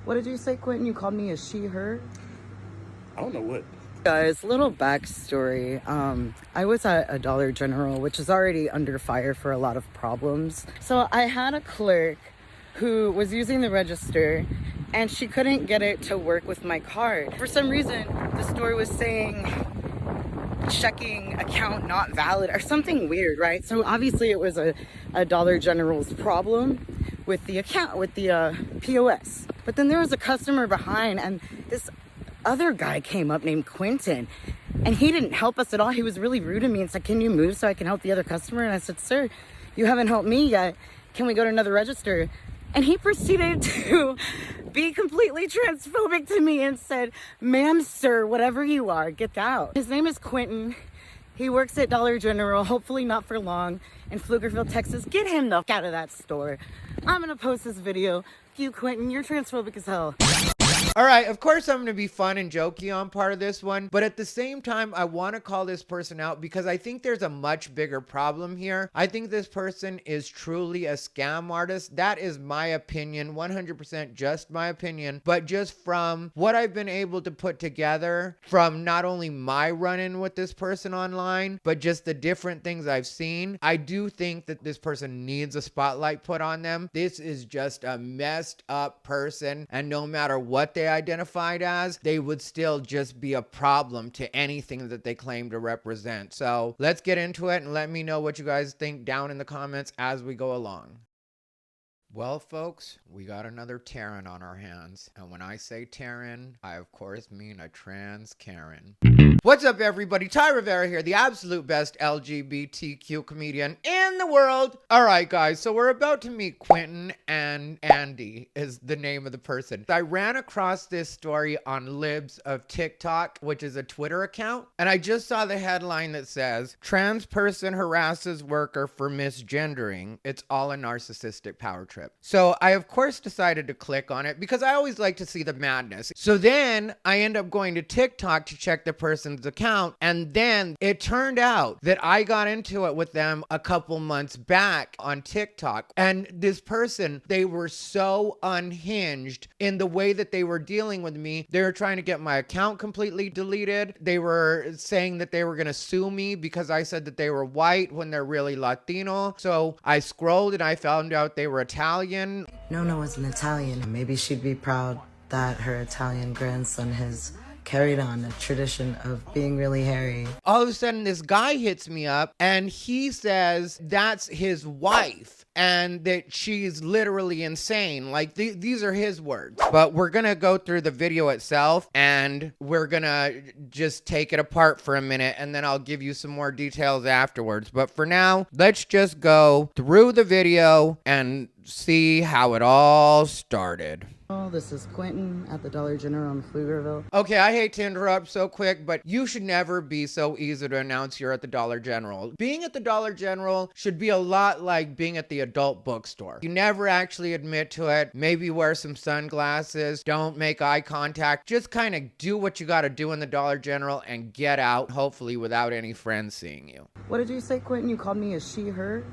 What did you say, Quentin? You called me a she, her? I don't know what. Guys, little backstory. I was at a Dollar General, which is already under fire for a lot of problems. So I had a clerk who was using the register and she couldn't get it to work with my card. For some reason, the store was saying checking account not valid or something weird, right? So obviously it was a Dollar General's problem with the account, with the POS. But then there was a customer behind, and this other guy came up named Quentin, and he didn't help us at all. He was really rude to me and said, "Can you move so I can help the other customer?" And I said, "Sir, you haven't helped me yet. Can we go to another register?" And he proceeded to be completely transphobic to me and said, "Ma'am, sir, whatever you are, get out." His name is Quentin. He works at Dollar General, hopefully not for long, in Pflugerville, Texas. Get him the f out of that store. I'm gonna post this video. You, Quentin, you're transphobic as hell. All right, of course I'm going to be fun and jokey on part of this one, but at the same time, I want to call this person out because I think there's a much bigger problem here. I think this person is truly a scam artist. That is my opinion, 100% just my opinion, but just from what I've been able to put together from not only my run-in with this person online, but just the different things I've seen, I do think that this person needs a spotlight put on them. This is just a messed up person, and no matter what they identified as, they would still just be a problem to anything that they claim to represent. So let's get into it and let me know what you guys think down in the comments as we go along. Well, folks, we got another Taryn on our hands. And when I say Taryn, I of course mean a trans Karen. What's up, everybody? Ty Rivera here, the absolute best LGBTQ comedian in the world. All right, guys, so we're about to meet Quentin, and Andy is the name of the person. I ran across this story on Libs of TikTok, which is a Twitter account, and I just saw the headline that says, "Trans person harasses worker for misgendering. It's all a narcissistic power trip." So I, of course, decided to click on it because I always like to see the madness. So then I end up going to TikTok to check the person's account, and then it turned out that I got into it with them a couple months back on TikTok, and this person, they were so unhinged in the way that they were dealing with me. They were trying to get my account completely deleted. They were saying that they were going to sue me because I said that they were white when they're really Latino. So I scrolled and I found out they were Italian. Nona was an Italian. Maybe she'd be proud that her Italian grandson has carried on a tradition of being really hairy. All of a sudden, this guy hits me up and he says that's his wife and that she's literally insane. Like, these are his words. But we're going to go through the video itself and we're going to just take it apart for a minute, and then I'll give you some more details afterwards. But for now, let's just go through the video and see how it all started. This is Quentin at the Dollar General in Pflugerville. Okay, I hate to interrupt so quick, but you should never be so easy to announce you're at the Dollar General. Being at the Dollar General should be a lot like being at the adult bookstore. You never actually admit to it. Maybe wear some sunglasses. Don't make eye contact. Just kind of do what you got to do in the Dollar General and get out, hopefully without any friends seeing you. What did you say, Quentin? You called me a she, her?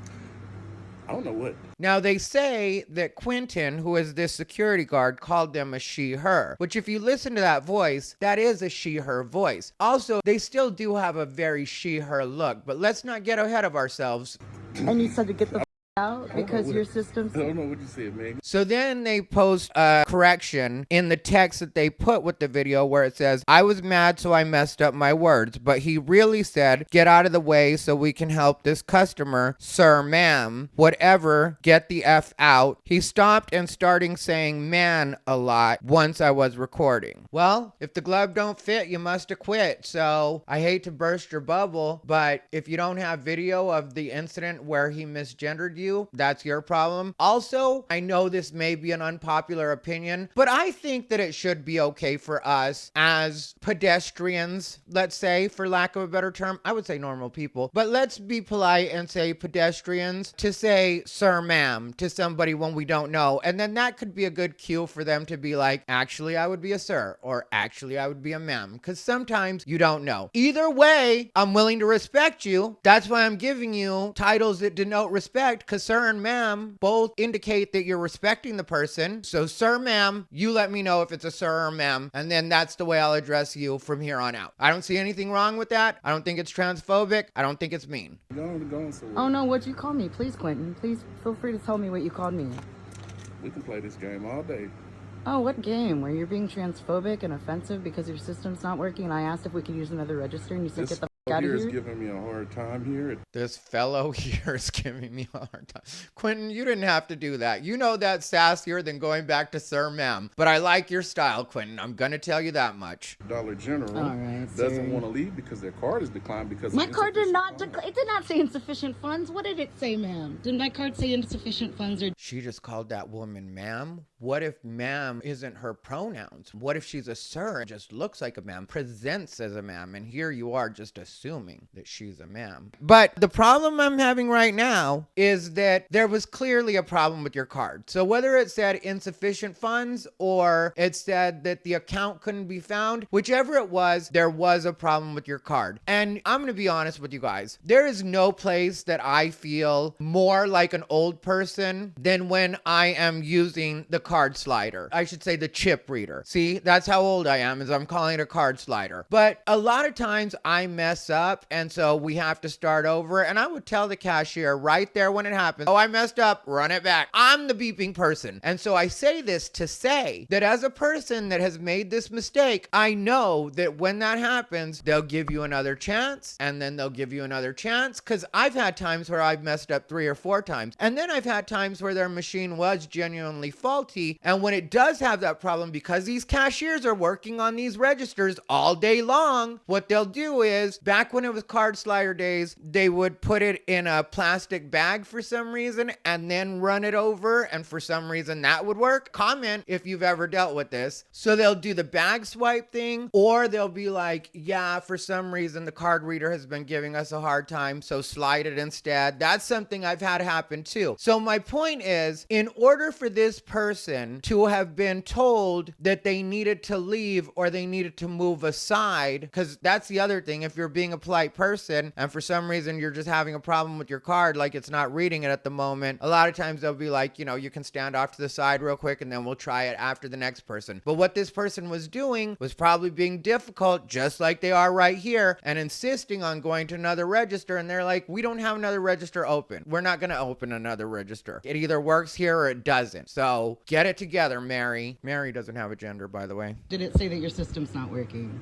I don't know what. Now, they say that Quentin, who is this security guard, called them a she, her, which if you listen to that voice, that is a she, her voice. Also, they still do have a very she, her look, but let's not get ahead of ourselves. And you said to get the out because your system's... I don't know what you said, man. So then they post a correction in the text that they put with the video where it says, "I was mad so I messed up my words, but he really said, get out of the way so we can help this customer, sir, ma'am, whatever, get the F out. He stopped and starting saying man a lot once I was recording." Well, if the glove don't fit, you must have quit. So I hate to burst your bubble, but if you don't have video of the incident where he misgendered you, that's your problem. Also, I know this may be an unpopular opinion, but I think that it should be okay for us as pedestrians, let's say, for lack of a better term. I would say normal people, but let's be polite and say pedestrians, to say sir, ma'am to somebody when we don't know. And then that could be a good cue for them to be like, actually, I would be a sir, or actually, I would be a ma'am, because sometimes you don't know. Either way, I'm willing to respect you. That's why I'm giving you titles that denote respect, because because sir and ma'am both indicate that you're respecting the person. So sir, ma'am, you let me know if it's a sir or ma'am, and then that's the way I'll address you from here on out. I don't see anything wrong with that. I don't think it's transphobic. I don't think it's mean. Go on somewhere. Oh no, what'd you call me? Please, Quentin. Please feel free to tell me what you called me. We can play this game all day. Oh, what game? Where you're being transphobic and offensive because your system's not working and I asked if we could use another register and you said get the f out of Here here? is giving me a hard time here. This fellow here is giving me a hard time. Quentin, you didn't have to do that. You know that's sassier than going back to sir, ma'am. But I like your style, Quentin. I'm going to tell you that much. Dollar General All right, doesn't sorry. want to leave because their card is declined because My of card did not insufficient funds. it did not say insufficient funds. What did it say, ma'am? Did my card say insufficient funds or She just called that woman ma'am. What if ma'am isn't her pronouns? What if she's a sir and just looks like a ma'am, presents as a ma'am, and here you are just assuming that she's a ma'am? But the problem I'm having right now is that there was clearly a problem with your card. So whether it said insufficient funds or it said that the account couldn't be found, whichever it was, there was a problem with your card. And I'm going to be honest with you guys. There is no place that I feel more like an old person than when I am using the card slider. I should say the chip reader. See, that's how old I am, is I'm calling it a card slider. But a lot of times I mess up, and so we have to start over. And I would tell the cashier right there when it happens, oh, I messed up, run it back. I'm the beeping person. And so I say this to say that as a person that has made this mistake, I know that when that happens, they'll give you another chance, and then they'll give you another chance, because I've had times where I've messed up 3 or 4 times. And then I've had times where their machine was genuinely faulty. And when it does have that problem, because these cashiers are working on these registers all day long, what they'll do is, back when it was card slider days, they would put it in a plastic bag for some reason and then run it over. And for some reason that would work. Comment if you've ever dealt with this. So they'll do the bag swipe thing, or they'll be like, yeah, for some reason the card reader has been giving us a hard time, so slide it instead. That's something I've had happen too. So my point is, in order for this person to have been told that they needed to leave or they needed to move aside, because that's the other thing. If you're being a polite person and for some reason you're just having a problem with your card, like it's not reading it at the moment, a lot of times they'll be like, you know, you can stand off to the side real quick and then we'll try it after the next person. But what this person was doing was probably being difficult, just like they are right here, and insisting on going to another register. And they're like, we don't have another register open. We're not going to open another register. It either works here or it doesn't. So get it together, Mary. Mary doesn't have a gender, by the way. did it say that your system's not working?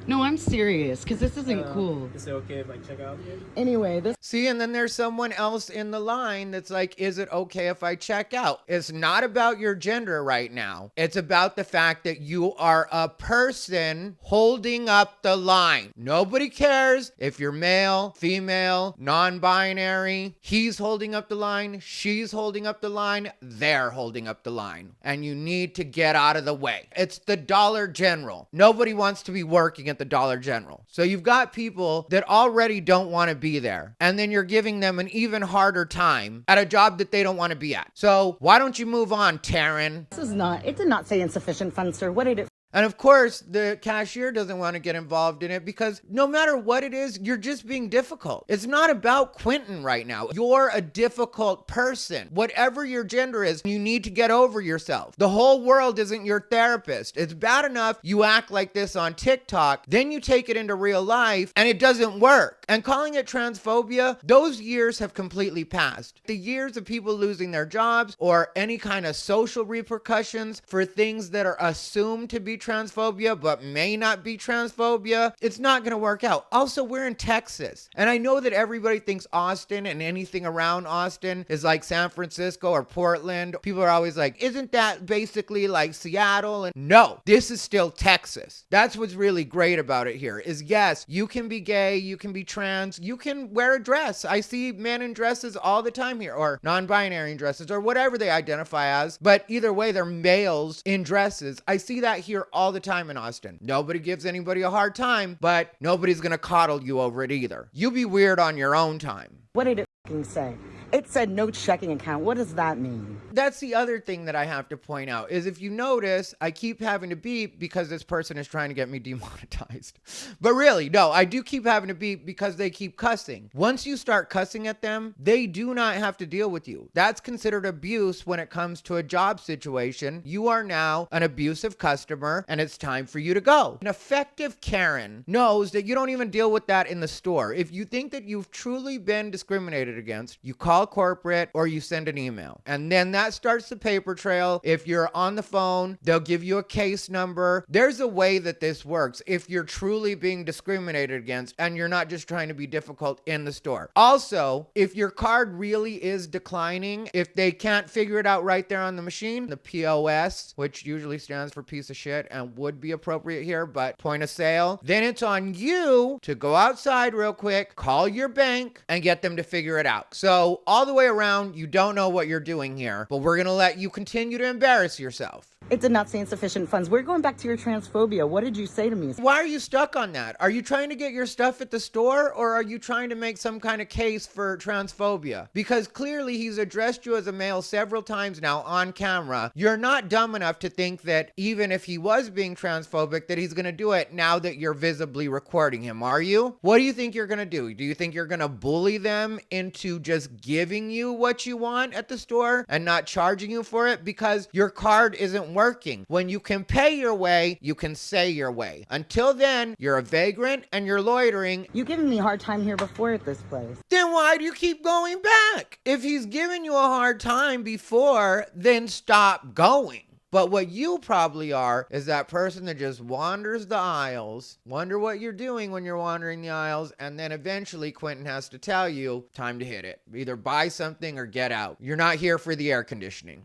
No, I'm serious, because this isn't cool. Is it okay if I check out here? Anyway, this See, and then there's someone else in the line that's like, is it okay if I check out? It's not about your gender right now. It's about the fact that you are a person holding up the line. Nobody cares if you're male, female, non-binary. He's holding up the line. She's holding up the line. They're holding up the line. And you need to get out of the way. It's the Dollar General. Nobody wants to be working at the Dollar General. So you've got people that already don't want to be there. And then you're giving them an even harder time at a job that they don't want to be at. So why don't you move on, Taryn? is not, it did not say insufficient funds, sir. What did it And of course, the cashier doesn't want to get involved in it because no matter what it is, you're just being difficult. It's not about Quentin right now. You're a difficult person. Whatever your gender is, you need to get over yourself. The whole world isn't your therapist. It's bad enough you act like this on TikTok, then you take it into real life and it doesn't work. And calling it transphobia, those years have completely passed. The years of people losing their jobs or any kind of social repercussions for things that are assumed to be transphobia but may not be transphobia, it's not going to work out. Also, we're in Texas, and I know that everybody thinks Austin and anything around Austin is like San Francisco or Portland. People are always like, isn't that basically like Seattle? And no, this is still Texas. That's what's really great about it here is, yes, you can be gay, you can be trans, you can wear a dress. I see men in dresses all the time here, or non-binary in dresses, or whatever they identify as, but either way, they're males in dresses. I see that here all the time in Austin. Nobody gives anybody a hard time, but nobody's gonna coddle you over it either. You be weird on your own time. What did it f***ing say? It said no checking account. What does that mean? That's the other thing that I have to point out is if you notice, I keep having to beep because this person is trying to get me demonetized. But really, no, I do keep having to beep because they keep cussing. Once you start cussing at them, they do not have to deal with you. That's considered abuse when it comes to a job situation. You are now an abusive customer and it's time for you to go. An effective Karen knows that you don't even deal with that in the store. If you think that you've truly been discriminated against, you call corporate or you send an email. And then that starts the paper trail. If you're on the phone, they'll give you a case number. There's a way that this works if you're truly being discriminated against and you're not just trying to be difficult in the store. Also, if your card really is declining, if they can't figure it out right there on the machine, the POS, which usually stands for piece of shit and would be appropriate here, but point of sale, then it's on you to go outside real quick, call your bank, and get them to figure it out. So all the way around, you don't know what you're doing here, but we're going to let you continue to embarrass yourself. It did not say insufficient funds. We're going back to your transphobia. What did you say to me? Why are you stuck on that? Are you trying to get your stuff at the store or are you trying to make some kind of case for transphobia? Because clearly he's addressed you as a male several times now on camera. You're not dumb enough to think that even if he was being transphobic that he's going to do it now that you're visibly recording him, are you? What do you think you're going to do? Do you think you're going to bully them into just giving you what you want at the store and not charging you for it? Because your card isn't working. When you can pay your way, you can say your way. Until then, you're a vagrant and you're loitering. You giving me a hard time here before at this place. Then why do you keep going back? If he's giving you a hard time before, then stop going. But what you probably are is that person that just wanders the aisles, wonder what you're doing when you're wandering the aisles, and then eventually Quentin has to tell you, time to hit it. Either buy something or get out. You're not here for the air conditioning.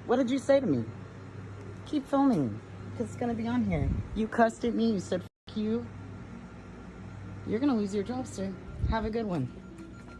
What did you say to me? Keep filming, because it's going to be on here. You cussed at me. You said, F you. You're going to lose your job, sir. Have a good one.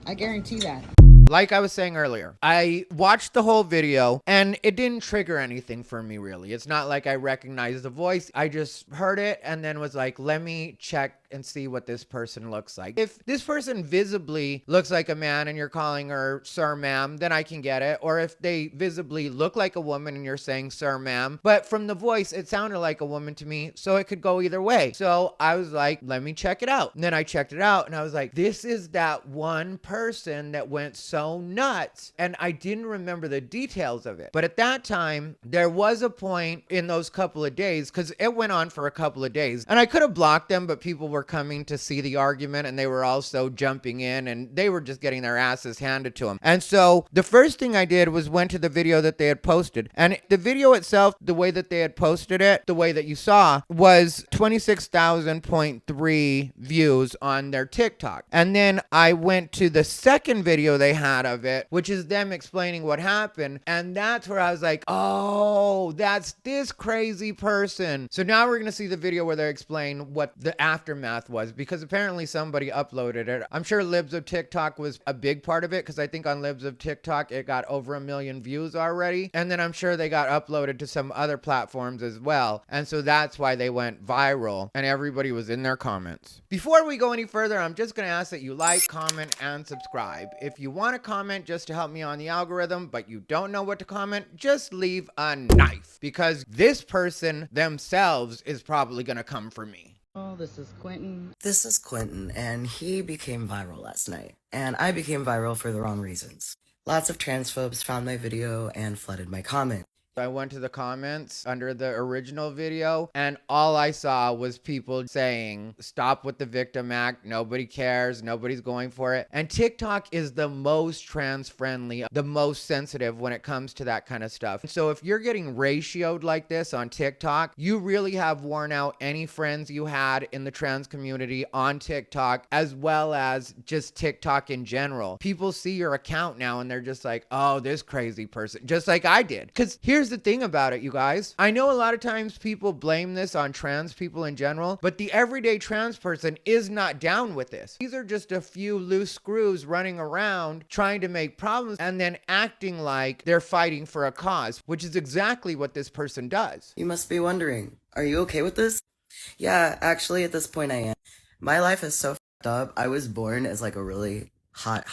I guarantee that. Like I was saying earlier, I watched the whole video and it didn't trigger anything for me really. It's not like I recognized the voice. I just heard it and then was like, let me check and see what this person looks like. If this person visibly looks like a man and you're calling her sir, ma'am, then I can get it. Or if they visibly look like a woman and you're saying sir, ma'am, but from the voice, it sounded like a woman to me. So it could go either way. So I was like, let me check it out. And then I checked it out and I was like, this is that one person that went so nuts. And I didn't remember the details of it. But at that time, there was a point in those couple of days, because it went on for a couple of days. And I could have blocked them, but people were coming to see the argument and they were also jumping in and they were just getting their asses handed to them. And so the first thing I did was went to the video that they had posted. And the video itself, the way that they had posted it, the way that you saw, was 26,000.3 views on their TikTok. And then I went to the second video they had of it, which is them explaining what happened. And that's where I was like, oh, that's this crazy person. So now we're going to see the video where they explain what the aftermath was, because apparently somebody uploaded it. I'm sure Libs of TikTok was a big part of it, because I think on Libs of TikTok it got over 1 million views already, and then I'm sure they got uploaded to some other platforms as well, and so that's why they went viral and everybody was in their comments. Before we go any further, I'm just going to ask that you like, comment, and subscribe. If you want to comment just to help me on the algorithm but you don't know what to comment, just leave a knife, because this person themselves is probably going to come for me. Oh, this is Quentin. This is Quentin, and he became viral last night. And I became viral for the wrong reasons. Lots of transphobes found my video and flooded my comments. I went to the comments under the original video and all I saw was people saying, stop with the victim act. Nobody cares. Nobody's going for it. And TikTok is the most trans friendly, the most sensitive when it comes to that kind of stuff. So if you're getting ratioed like this on TikTok, you really have worn out any friends you had in the trans community on TikTok, as well as just TikTok in general. People see your account now and they're just like, oh, this crazy person, just like I did. Because here's the thing about it, you guys. I know a lot of times people blame this on trans people in general, but the everyday trans person is not down with this. These are just a few loose screws running around trying to make problems and then acting like they're fighting for a cause, which is exactly what this person does. You must be wondering, are you okay with this? Yeah, actually at this point I am. My life is so f***ed up. I was born as like a really hot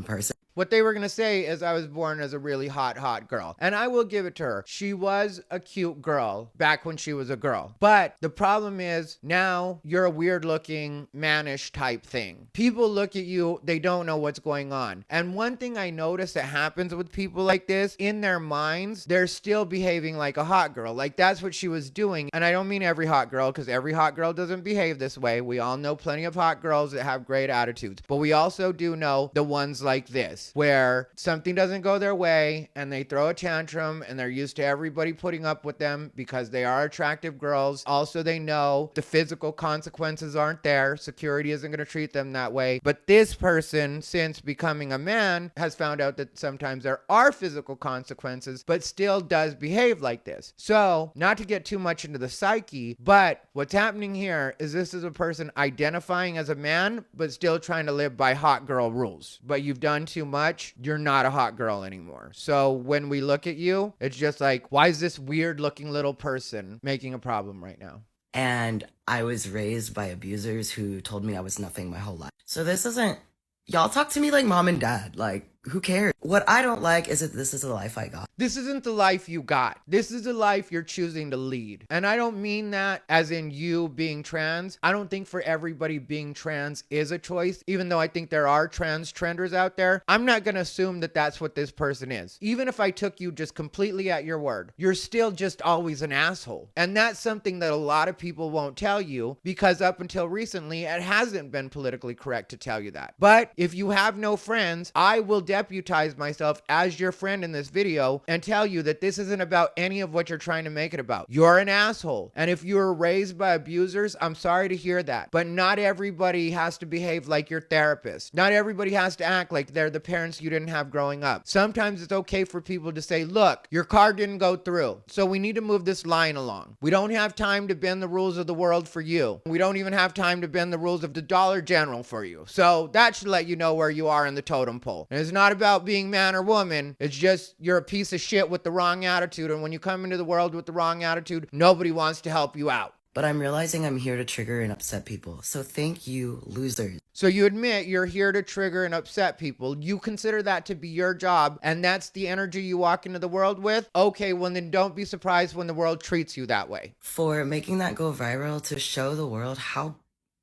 person. What they were going to say is I was born as a really hot girl. And I will give it to her. She was a cute girl back when she was a girl. But the problem is now you're a weird looking mannish type thing. People look at you, they don't know what's going on. And one thing I notice that happens with people like this, in their minds, they're still behaving like a hot girl. Like that's what she was doing. And I don't mean every hot girl, because every hot girl doesn't behave this way. We all know plenty of hot girls that have great attitudes. But we also do know the ones like this, where something doesn't go their way and they throw a tantrum and they're used to everybody putting up with them because they are attractive girls. Also, they know the physical consequences aren't there. Security isn't going to treat them that way. But this person, since becoming a man, has found out that sometimes there are physical consequences, but still does behave like this. So, not to get too much into the psyche, but what's happening here is this is a person identifying as a man, but still trying to live by hot girl rules. But you've done too much, you're not a hot girl anymore. So when we look at you, it's just like, why is this weird looking little person making a problem right now? And I was raised by abusers who told me I was nothing my whole life. So this isn't, y'all talk to me like mom and dad. Like, who cares? What I don't like is that this is the life I got. This isn't the life you got. This is the life you're choosing to lead. And I don't mean that as in you being trans. I don't think for everybody being trans is a choice, even though I think there are trans trenders out there. I'm not going to assume that that's what this person is. Even if I took you just completely at your word, you're still just always an asshole. And that's something that a lot of people won't tell you, because up until recently, it hasn't been politically correct to tell you that. But if you have no friends, I will deputize myself as your friend in this video and tell you that this isn't about any of what you're trying to make it about. You're an asshole. And if you were raised by abusers, I'm sorry to hear that. But not everybody has to behave like your therapist. Not everybody has to act like they're the parents you didn't have growing up. Sometimes it's okay for people to say, look, your car didn't go through, so we need to move this line along. We don't have time to bend the rules of the world for you. We don't even have time to bend the rules of the Dollar General for you. So that should let you know where you are in the totem pole. And it's not about being man or woman. It's just you're a piece of shit with the wrong attitude. And when you come into the world with the wrong attitude, nobody wants to help you out. But I'm realizing I'm here to trigger and upset people. So thank you, losers. So you admit you're here to trigger and upset people. You consider that to be your job, and that's the energy you walk into the world with? Okay, well then don't be surprised when the world treats you that way. For making that go viral to show the world how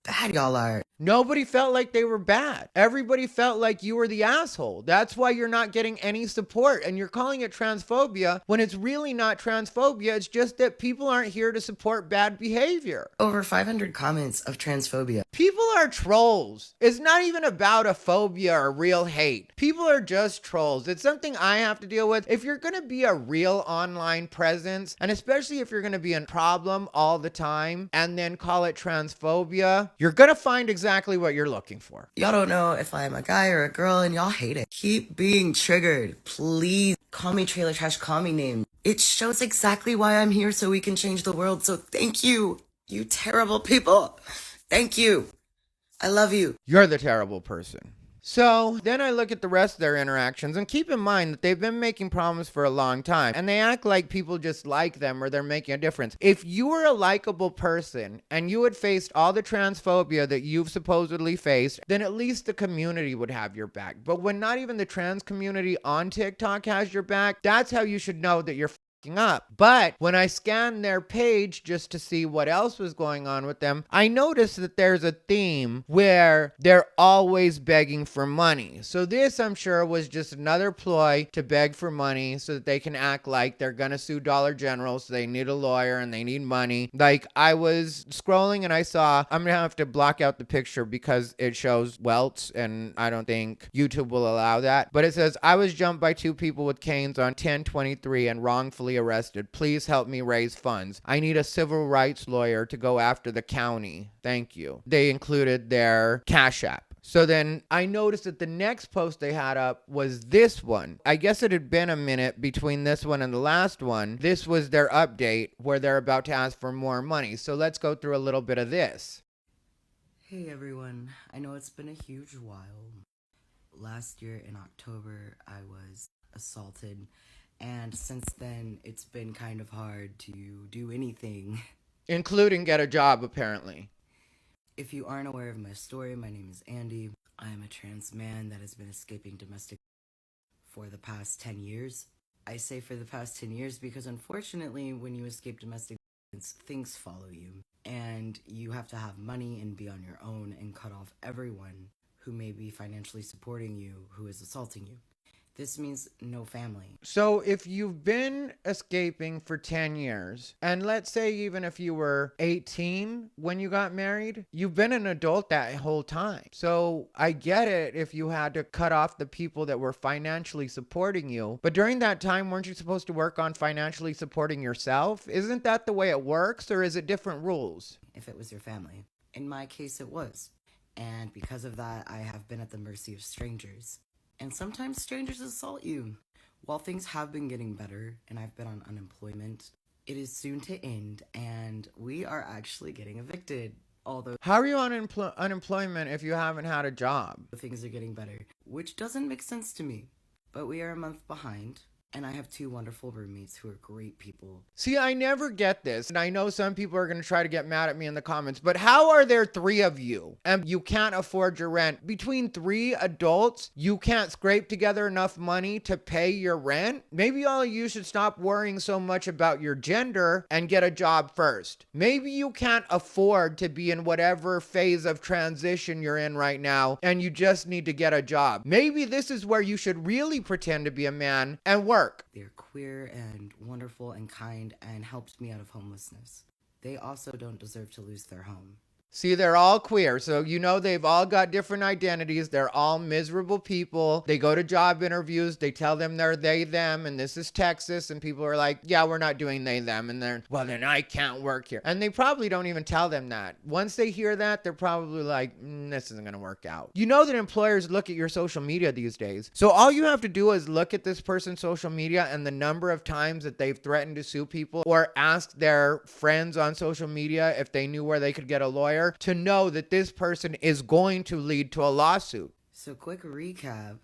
bad y'all are. Nobody felt like they were bad. Everybody felt like you were the asshole. That's why you're not getting any support, and you're calling it transphobia when it's really not transphobia. It's just that people aren't here to support bad behavior. Over 500 comments of transphobia. People are trolls. It's not even about a phobia or real hate. People are just trolls. It's something I have to deal with. If you're going to be a real online presence, and especially if you're going to be a problem all the time and then call it transphobia, you're going to find exactly what you're looking for. Y'all don't know if I'm a guy or a girl and y'all hate it. Keep being triggered. Please call me trailer trash, call me names. It shows exactly why I'm here, so we can change the world. So thank you, you terrible people. Thank you. I love you. You're the terrible person. So then I look at the rest of their interactions, and keep in mind that they've been making problems for a long time, and they act like people just like them or they're making a difference. If you were a likable person and you had faced all the transphobia that you've supposedly faced, then at least the community would have your back. But when not even the trans community on TikTok has your back, that's how you should know that you're up. But when I scanned their page just to see what else was going on with them, I noticed that there's a theme where they're always begging for money. So this, I'm sure, was just another ploy to beg for money so that they can act like they're gonna sue Dollar General, so they need a lawyer and they need money. Like, I was scrolling and I saw, I'm gonna have to block out the picture because it shows welts and I don't think YouTube will allow that. But it says, I was jumped by two people with canes on 10/23 and wrongfully arrested. Please help me raise funds. I need a civil rights lawyer to go after the county. Thank you. They included their Cash App. So then I noticed that the next post they had up was this one. I guess it had been a minute between this one and the last one. This was their update where they're about to ask for more money. So let's go through a little bit of this. Hey everyone, I know it's been a huge while. Last year in October, I was assaulted. And since then, it's been kind of hard to do anything. Including get a job, apparently. If you aren't aware of my story, my name is Andy. I am a trans man that has been escaping domestic for the past 10 years. I say for the past 10 years because unfortunately, when you escape domestic violence, things follow you. And you have to have money and be on your own and cut off everyone who may be financially supporting you who is assaulting you. This means no family. So if you've been escaping for 10 years, and let's say even if you were 18 when you got married, you've been an adult that whole time. So I get it if you had to cut off the people that were financially supporting you. But during that time, weren't you supposed to work on financially supporting yourself? Isn't that the way it works, or is it different rules? If it was your family. In my case, it was. And because of that, I have been at the mercy of strangers. And sometimes strangers assault you. While things have been getting better and I've been on unemployment, it is soon to end and we are actually getting evicted. Although How are you on unemployment if you haven't had a job? things are getting better, which doesn't make sense to me. But we are a month behind. And I have 2 wonderful roommates who are great people. See, I never get this. And I know some people are going to try to get mad at me in the comments, but how are there 3 of you and you can't afford your rent? Between 3 adults, you can't scrape together enough money to pay your rent? Maybe all of you should stop worrying so much about your gender and get a job first. Maybe you can't afford to be in whatever phase of transition you're in right now and you just need to get a job. Maybe this is where you should really pretend to be a man and work. They're queer and wonderful and kind and helped me out of homelessness. They also don't deserve to lose their home. See, they're all queer. So, you know, they've all got different identities. They're all miserable people. They go to job interviews. They tell them they're they, them. And this is Texas. And people are like, yeah, we're not doing they, them. And they're, well, then I can't work here. And they probably don't even tell them that. Once they hear that, they're probably like, this isn't going to work out. You know that employers look at your social media these days. So all you have to do is look at this person's social media and the number of times that they've threatened to sue people or ask their friends on social media if they knew where they could get a lawyer to know that this person is going to lead to a lawsuit. So quick recap.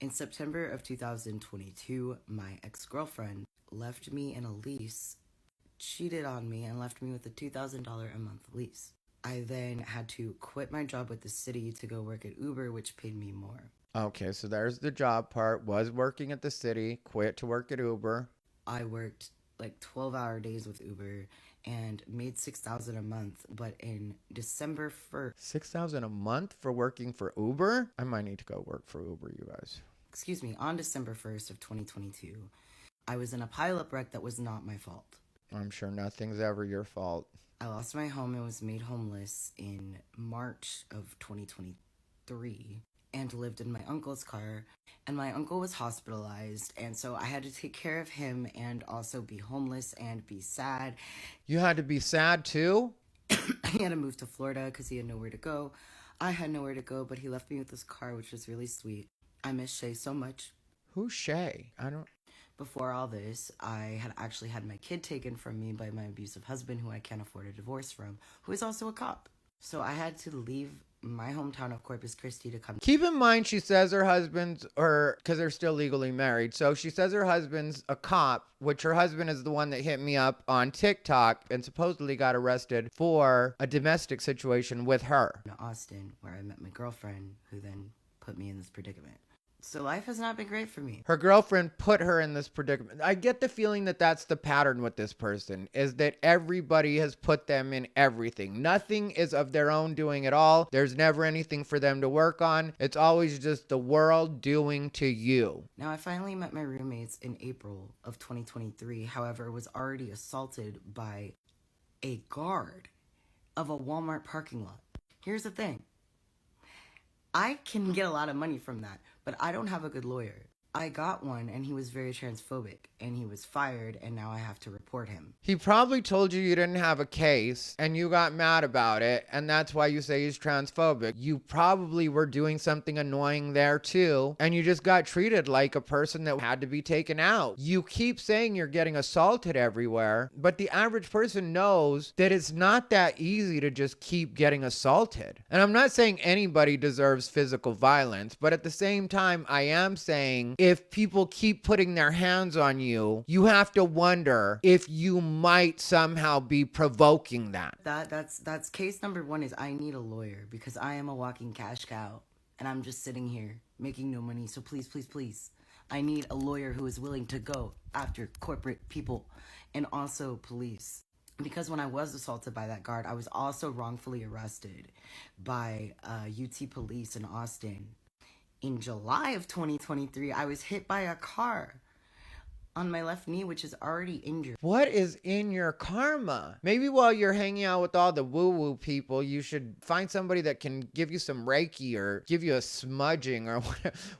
In September of 2022, my ex-girlfriend left me in a lease, cheated on me, and left me with a $2,000 a month lease. I then had to quit my job with the city to go work at Uber, which paid me more. Okay, so there's the job part. Was working at the city, quit to work at Uber. I worked like 12-hour days with Uber and made $6,000 a month, but in December 1st, $6,000 a month for working for Uber? I might need to go work for Uber, you guys. on December 1st of 2022, I was in a pileup wreck that was not my fault. I'm sure nothing's ever your fault. I lost my home and was made homeless in March of 2023 and lived in my uncle's car, and my uncle was hospitalized, and so I had to take care of him and also be homeless and be sad. You had to be sad too? He had to move to Florida because he had nowhere to go. I had nowhere to go, but he left me with this car, which was really sweet. I miss Shay so much. Who's Shay? I don't... Before all this, I had actually had my kid taken from me by my abusive husband, who I can't afford a divorce from, who is also a cop. So I had to leave my hometown of Corpus Christi to come. Keep in mind, she says her husband's, or because they're still legally married. So she says her husband's a cop, which her husband is the one that hit me up on TikTok and supposedly got arrested for a domestic situation with her. To Austin, where I met my girlfriend, who then put me in this predicament. So life has not been great for me. Her girlfriend put her in this predicament. I get the feeling that that's the pattern with this person, is that everybody has put them in everything. Nothing is of their own doing at all. There's never anything for them to work on. It's always just the world doing to you. Now, I finally met my roommates in April of 2023. However, was already assaulted by a guard of a Walmart parking lot. Here's the thing. I can get a lot of money from that, but I don't have a good lawyer. I got one, and he was very transphobic, and he was fired, and now I have to report him. He probably told you didn't have a case, and you got mad about it, and that's why you say he's transphobic. You probably were doing something annoying there too, and you just got treated like a person that had to be taken out. You keep saying you're getting assaulted everywhere, but the average person knows that it's not that easy to just keep getting assaulted. And I'm not saying anybody deserves physical violence, but at the same time, I am saying if people keep putting their hands on you, you have to wonder if you might somehow be provoking that. That's case number one. Is I need a lawyer because I am a walking cash cow, and I'm just sitting here making no money. So please, please, please, I need a lawyer who is willing to go after corporate people and also police. Because when I was assaulted by that guard, I was also wrongfully arrested by UT police in Austin. In July of 2023, I was hit by a car on my left knee, which is already injured. What is in your karma? Maybe while you're hanging out with all the woo-woo people, you should find somebody that can give you some Reiki or give you a smudging or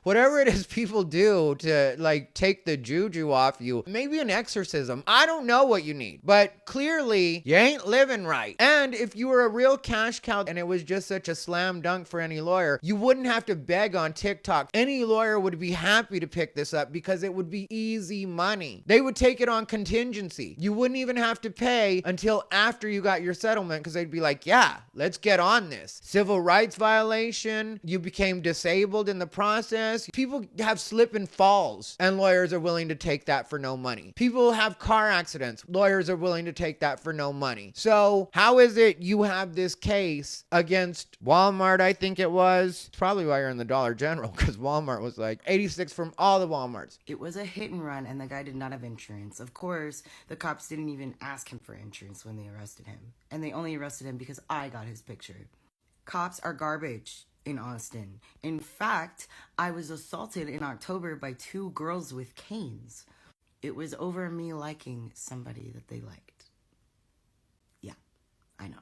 whatever it is people do to like take the juju off you. Maybe an exorcism. I don't know what you need, but clearly you ain't living right. And if you were a real cash cow and it was just such a slam dunk for any lawyer, you wouldn't have to beg on TikTok. Any lawyer would be happy to pick this up because it would be easy money. They would take it on contingency. You wouldn't even have to pay until after you got your settlement because they'd be like, yeah, let's get on this. Civil rights violation. You became disabled in the process. People have slip and falls and lawyers are willing to take that for no money. People have car accidents. Lawyers are willing to take that for no money. So how is it you have this case against Walmart, I think it was? It's probably why you're in the Dollar General because Walmart was like 86 from all the Walmarts. It was a hit and run, and the guy did not have insurance. Of course, the cops didn't even ask him for insurance when they arrested him. And they only arrested him because I got his picture. Cops are garbage in Austin. In fact, I was assaulted in October by 2 girls with canes. It was over me liking somebody that they liked. Yeah, I know.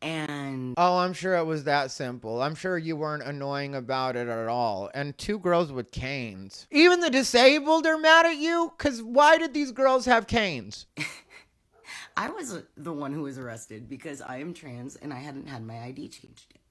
And oh, I'm sure it was that simple. I'm sure you weren't annoying about it at all. And 2 girls with canes. Even the disabled are mad at you? Because why did these girls have canes? I was the one who was arrested because I am trans and I hadn't had my ID changed yet.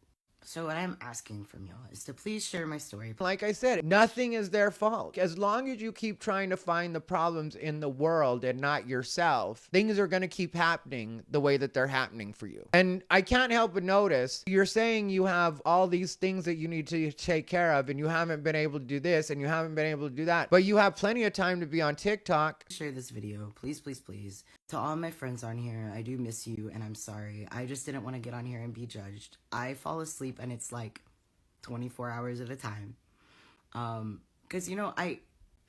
So what I'm asking from y'all is to please share my story. Like I said, nothing is their fault. As long as you keep trying to find the problems in the world and not yourself, things are going to keep happening the way that they're happening for you. And I can't help but notice you're saying you have all these things that you need to take care of and you haven't been able to do this and you haven't been able to do that. But you have plenty of time to be on TikTok. Share this video, please, please, please. To all my friends on here, I do miss you and I'm sorry. I just didn't want to get on here and be judged. I fall asleep and it's like 24 hours at a time. Because, you know, I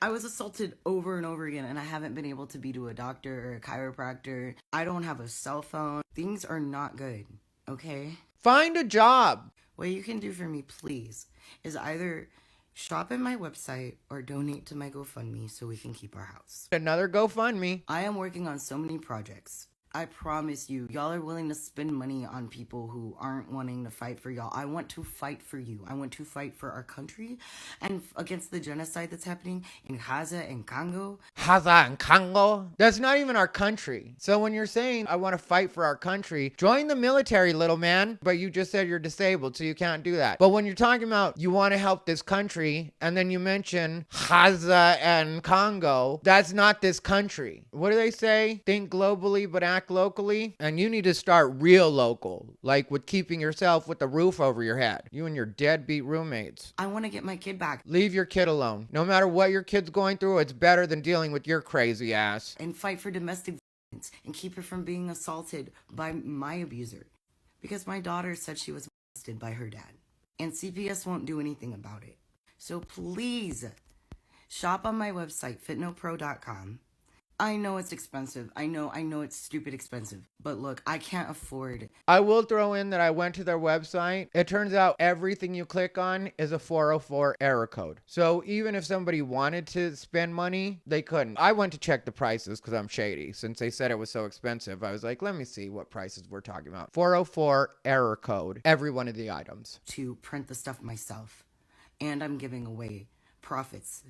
was assaulted over and over again and I haven't been able to be to a doctor or a chiropractor. I don't have a cell phone. Things are not good, okay? Find a job. What you can do for me, please, is either shop at my website or donate to my GoFundMe so we can keep our house. Another GoFundMe. I am working on so many projects. I promise you, y'all are willing to spend money on people who aren't wanting to fight for y'all. I want to fight for you. I want to fight for our country and against the genocide that's happening in Gaza and Congo. Gaza and Congo? That's not even our country. So when you're saying, I want to fight for our country, join the military, little man. But you just said you're disabled, so you can't do that. But when you're talking about you want to help this country, and then you mention Gaza and Congo, that's not this country. What do they say? Think globally, but act locally. And you need to start real local, like with keeping yourself with the roof over your head. You and your deadbeat roommates. I want to get my kid back. Leave your kid alone. No matter what your kid's going through, it's better than dealing with your crazy ass. And fight for domestic violence and keep her from being assaulted by my abuser. Because my daughter said she was molested by her dad. And CPS won't do anything about it. So please, shop on my website, fitnopro.com. I know it's expensive. I know it's stupid expensive. But look, I can't afford it. I will throw in that I went to their website. It turns out everything you click on is a 404 error code. So even if somebody wanted to spend money, they couldn't. I went to check the prices because I'm shady. Since they said it was so expensive, I was like, let me see what prices we're talking about. 404 error code, every one of the items. To print the stuff myself. And I'm giving away profits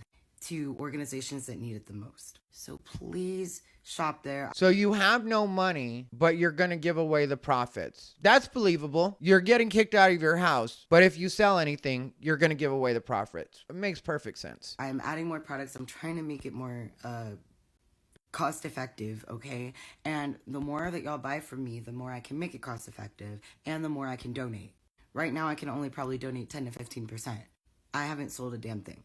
to organizations that need it the most. So please shop there. So you have no money, but you're going to give away the profits. That's believable. You're getting kicked out of your house, but if you sell anything, you're going to give away the profits. It makes perfect sense. I'm adding more products. I'm trying to make it more cost effective, okay? And the more that y'all buy from me, the more I can make it cost effective and the more I can donate. Right now, I can only probably donate 10 to 15%. I haven't sold a damn thing.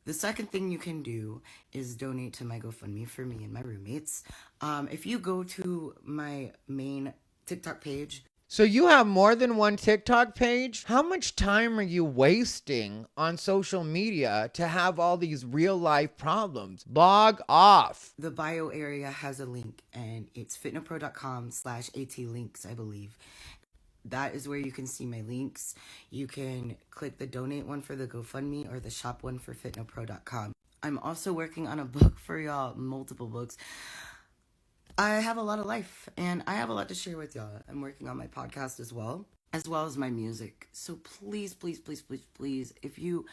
The second thing you can do is donate to my GoFundMe for me and my roommates. If you go to my main TikTok page. So you have more than one TikTok page? How much time are you wasting on social media to have all these real life problems? Log off. The bio area has a link, and it's fitnopro.com/AT links, I believe. That is where you can see my links. You can click the donate one for the GoFundMe or the shop one for fitnopro.com. I'm also working on a book for y'all, multiple books. I have a lot of life, and I have a lot to share with y'all. I'm working on my podcast as well as my music. So please, please, please, please, please, if you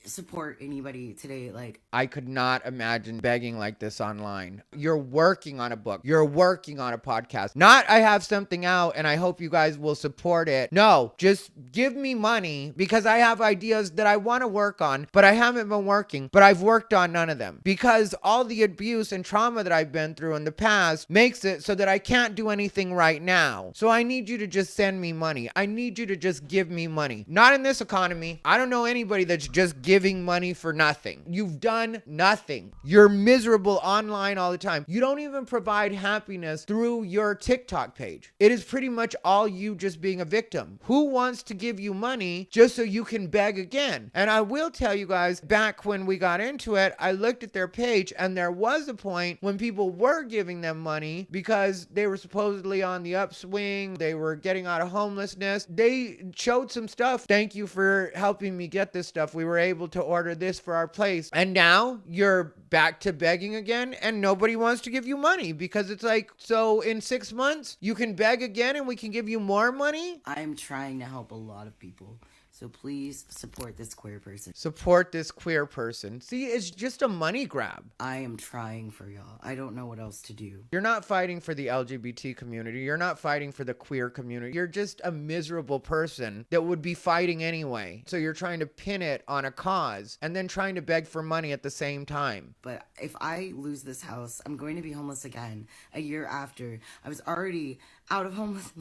support anybody today, like, I could not imagine begging like this online. You're working on a book. You're working on a podcast. Not I have something out and I hope you guys will support it. No, just give me money because I have ideas that I want to work on, but I haven't been working, but I've worked on none of them because all the abuse and trauma that I've been through in the past makes it so that I can't do anything right now. So I need you to just send me money. I need you to just give me money. Not in this economy. I don't know anybody that's just giving money for nothing. You've done nothing. You're miserable online all the time. You don't even provide happiness through your TikTok page. It is pretty much all you just being a victim. Who wants to give you money just so you can beg again? And I will tell you guys, back when we got into it, I looked at their page and there was a point when people were giving them money because they were supposedly on the upswing. They were getting out of homelessness. They showed some stuff. Thank you for helping me get this stuff. We were able to order this for our place. And now you're back to begging again and nobody wants to give you money because it's like, so in 6 months you can beg again and we can give you more money? I'm trying to help a lot of people. So please support this queer person. Support this queer person. See, it's just a money grab. I am trying for y'all. I don't know what else to do. You're not fighting for the LGBT community. You're not fighting for the queer community. You're just a miserable person that would be fighting anyway. So you're trying to pin it on a cause and then trying to beg for money at the same time. But if I lose this house, I'm going to be homeless again a year after. I was already out of homeless.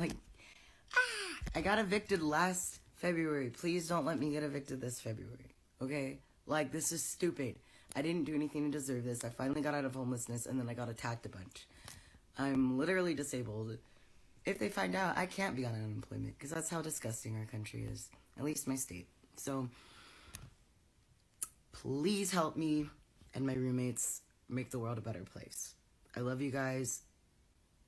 I got evicted last February. Please don't let me get evicted this February. Okay? Like, this is stupid. I didn't do anything to deserve this. I finally got out of homelessness and then I got attacked a bunch. I'm literally disabled. If they find out, I can't be on unemployment because that's how disgusting our country is. At least my state. So, please help me and my roommates make the world a better place. I love you guys.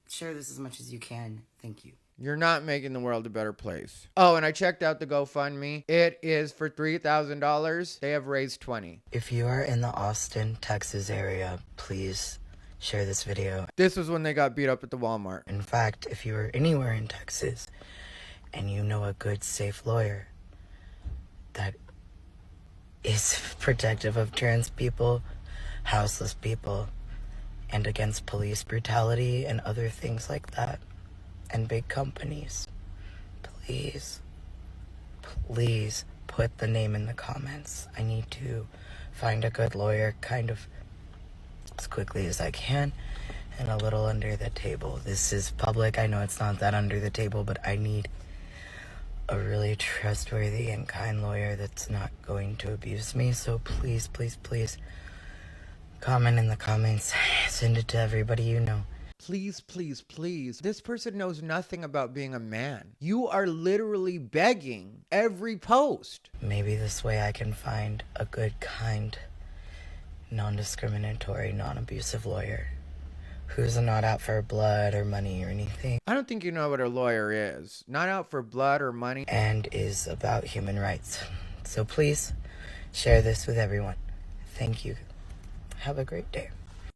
Share this as much as you can. Thank you. You're not making the world a better place. Oh, and I checked out the GoFundMe. It is for $3,000. They have raised $20,000. If you are in the Austin, Texas area, please share this video. This was when they got beat up at the Walmart. In fact, if you are anywhere in Texas and you know a good, safe lawyer that is protective of trans people, houseless people, and against police brutality and other things like that, and big companies, please put the name in the comments. I need to find a good lawyer kind of as quickly as I can and a little under the table. This is public. I know it's not that under the table, but I need a really trustworthy and kind lawyer that's not going to abuse me. So please, please, please comment in the comments. Send it to everybody you know. Please, please, please. This person knows nothing about being a man. You are literally begging every post. Maybe this way I can find a good, kind, non-discriminatory, non-abusive lawyer who's not out for blood or money or anything. I don't think you know what a lawyer is. Not out for blood or money. And is about human rights. So please share this with everyone. Thank you. Have a great day.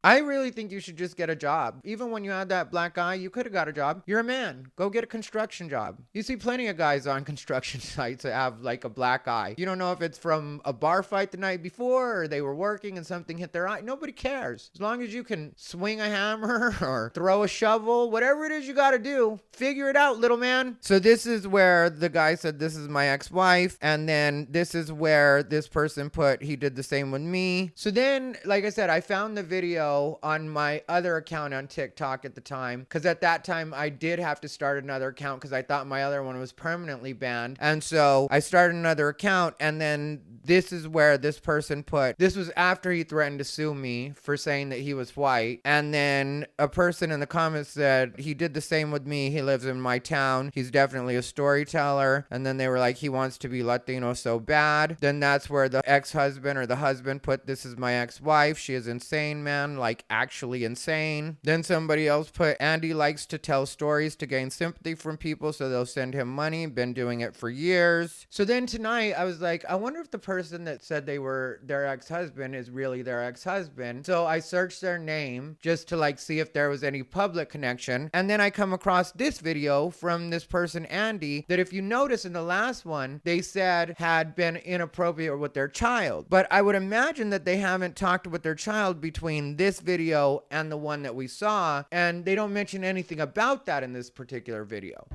I really think you should just get a job. Even when you had that black eye, you could have got a job. You're a man. Go get a construction job. You see plenty of guys on construction sites that have like a black eye. You don't know if it's from a bar fight the night before or they were working and something hit their eye. Nobody cares. As long as you can swing a hammer or throw a shovel, whatever it is you got to do, figure it out, little man. So this is where the guy said, this is my ex-wife. And then this is where this person put, he did the same with me. So then, like I said, I found the video video on my other account on TikTok at the time, because at that time I did have to start another account because I thought my other one was permanently banned. And so I started another account, and then this is where this person put, this was after he threatened to sue me for saying that he was white. And then a person in the comments said, he did the same with me. He lives in my town. He's definitely a storyteller. And then they were like, he wants to be Latino so bad. Then that's where the ex-husband or the husband put, this is my ex-wife. She is insane, man. Like, actually insane. Then somebody else put, Andy likes to tell stories to gain sympathy from people, so they'll send him money. Been doing it for years. So then tonight I was like, I wonder if the person that said they were their ex-husband is really their ex-husband. So I searched their name just to like see if there was any public connection. And then I come across this video from this person, Andy, that if you notice in the last one, they said had been inappropriate with their child. But I would imagine that they haven't talked with their child between this video and the one that we saw. And they don't mention anything about that in this particular video.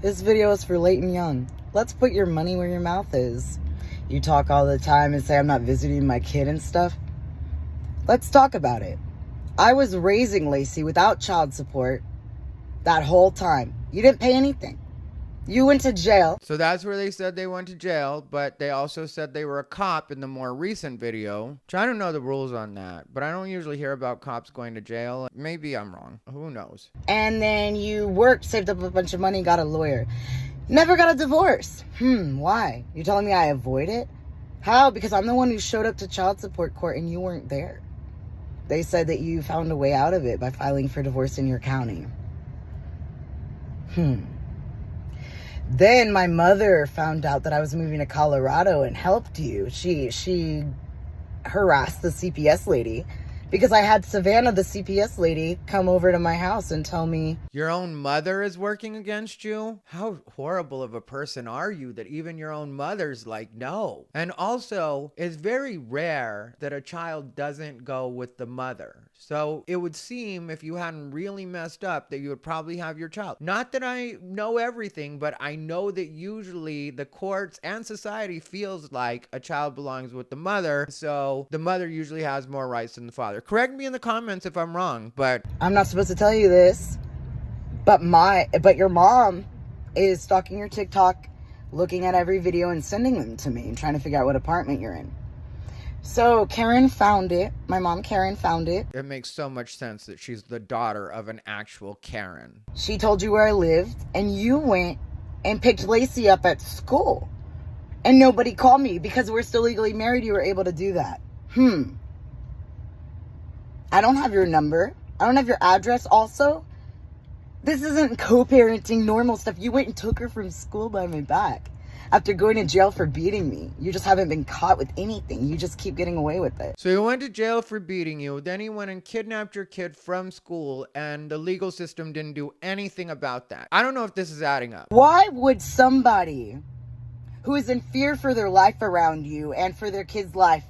This video is for Leighton Young. Let's put your money where your mouth is. You talk all the time and say I'm not visiting my kid and stuff. Let's talk about it. I was raising Lacey without child support that whole time. You didn't pay anything. You went to jail. So that's where they said they went to jail, but they also said they were a cop in the more recent video. Which I don't know the rules on that, but I don't usually hear about cops going to jail. Maybe I'm wrong. Who knows? And then you worked, saved up a bunch of money, got a lawyer. Never got a divorce. Why? You telling me I avoid it? How? Because I'm the one who showed up to child support court and you weren't there. They said that you found a way out of it by filing for divorce in your county. Then my mother found out that I was moving to Colorado and helped you. She harassed the CPS lady because I had Savannah, the CPS lady, come over to my house and tell me, your own mother is working against you? How horrible of a person are you that even your own mother's like, no? And also, it's very rare that a child doesn't go with the mother. So it would seem if you hadn't really messed up that you would probably have your child. Not that I know everything, but I know that usually the courts and society feels like a child belongs with the mother. So the mother usually has more rights than the father. Correct me in the comments if I'm wrong, but I'm not supposed to tell you this, but your mom is stalking your TikTok, looking at every video and sending them to me and trying to figure out what apartment you're in. So Karen found it. My mom, Karen, found it. It makes so much sense that she's the daughter of an actual Karen. She told you where I lived, and you went and picked Lacey up at school. And nobody called me because we're still legally married. You were able to do that. I don't have your number. I don't have your address also. This isn't co-parenting normal stuff. You went and took her from school by my back after going to jail for beating me. You just haven't been caught with anything. You just keep getting away with it. So he went to jail for beating you. Then he went and kidnapped your kid from school, and the legal system didn't do anything about that. I don't know if this is adding up. Why would somebody who is in fear for their life around you and for their kid's life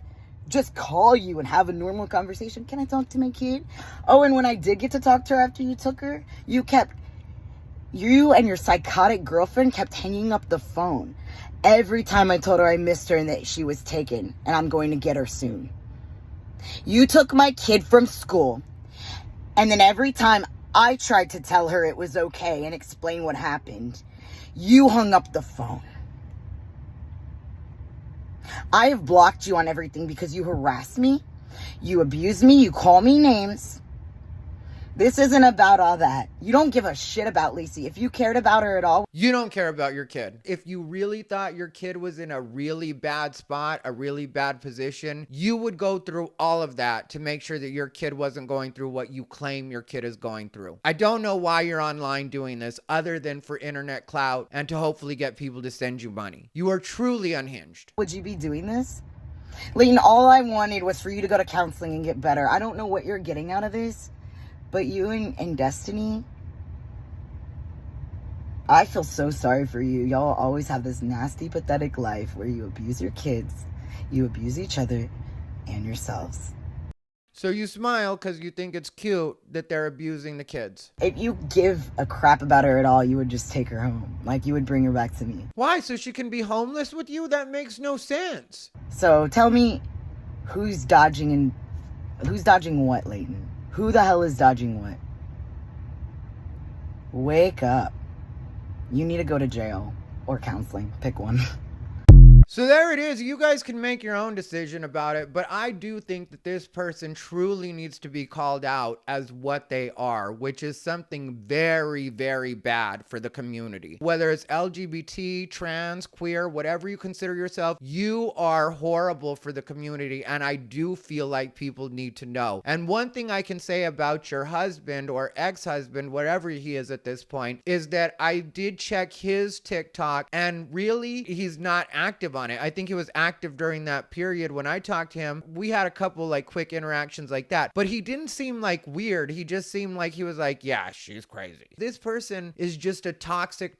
just call you and have a normal conversation? Can I talk to my kid? Oh, and when I did get to talk to her after you took her, you and your psychotic girlfriend kept hanging up the phone every time I told her I missed her and that she was taken and I'm going to get her soon. You took my kid from school, and then every time I tried to tell her it was okay and explain what happened, you hung up the phone. I have blocked you on everything because you harass me, you abuse me, you call me names. This isn't about all that. You don't give a shit about Lacey. If you cared about her at all. You don't care about your kid. If you really thought your kid was in a really bad spot, a really bad position, you would go through all of that to make sure that your kid wasn't going through what you claim your kid is going through. I don't know why you're online doing this other than for internet clout and to hopefully get people to send you money. You are truly unhinged. Would you be doing this? Leighton, all I wanted was for you to go to counseling and get better. I don't know what you're getting out of this. But you and Destiny, I feel so sorry for you. Y'all always have this nasty, pathetic life where you abuse your kids, you abuse each other and yourselves. So you smile because you think it's cute that they're abusing the kids. If you give a crap about her at all, you would just take her home. Like, you would bring her back to me. Why? So she can be homeless with you? That makes no sense. So tell me, who's dodging what, Leighton? Who the hell is dodging what? Wake up. You need to go to jail or counseling. Pick one. So there it is. You guys can make your own decision about it, but I do think that this person truly needs to be called out as what they are, which is something very, very bad for the community. Whether it's LGBT, trans, queer, whatever you consider yourself, you are horrible for the community, and I do feel like people need to know. And one thing I can say about your husband or ex-husband, whatever he is at this point, is that I did check his TikTok, and really, he's not active on it. I think he was active during that period when I talked to him. We had a couple like quick interactions like that, but he didn't seem like weird. He just seemed like he was like, yeah, she's crazy. This person is just a toxic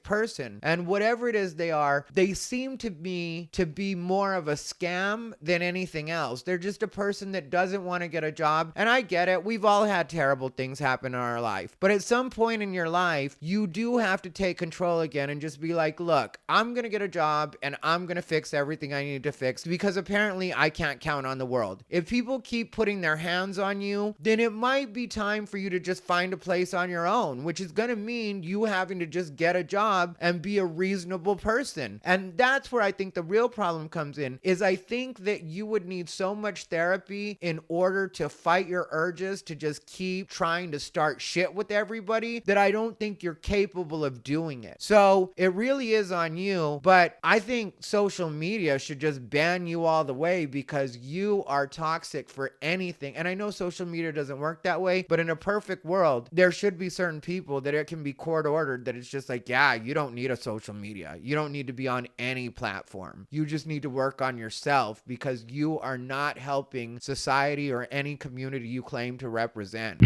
person. And whatever it is they are, they seem to me to be more of a scam than anything else. They're just a person that doesn't want to get a job. And I get it. We've all had terrible things happen in our life. But at some point in your life, you do have to take control again and just be like, look, I'm going to get a job and I'm going to fix everything I need to fix, because apparently I can't count on the world. If people keep putting their hands on you, then it might be time for you to just find a place on your own, which is going to mean you having to just get a job and be a reasonable person. And that's where I think the real problem comes in, is I think that you would need so much therapy in order to fight your urges to just keep trying to start shit with everybody, that I don't think you're capable of doing it. So it really is on you, but I think social media should just ban you all the way, because you are toxic for anything. And I know social media doesn't work that way, but in a perfect world, there should be certain people that it can be court ordered that it's just like, yeah, you don't need a social media. You don't need to be on any platform. You just need to work on yourself, because you are not helping society or any community you claim to represent.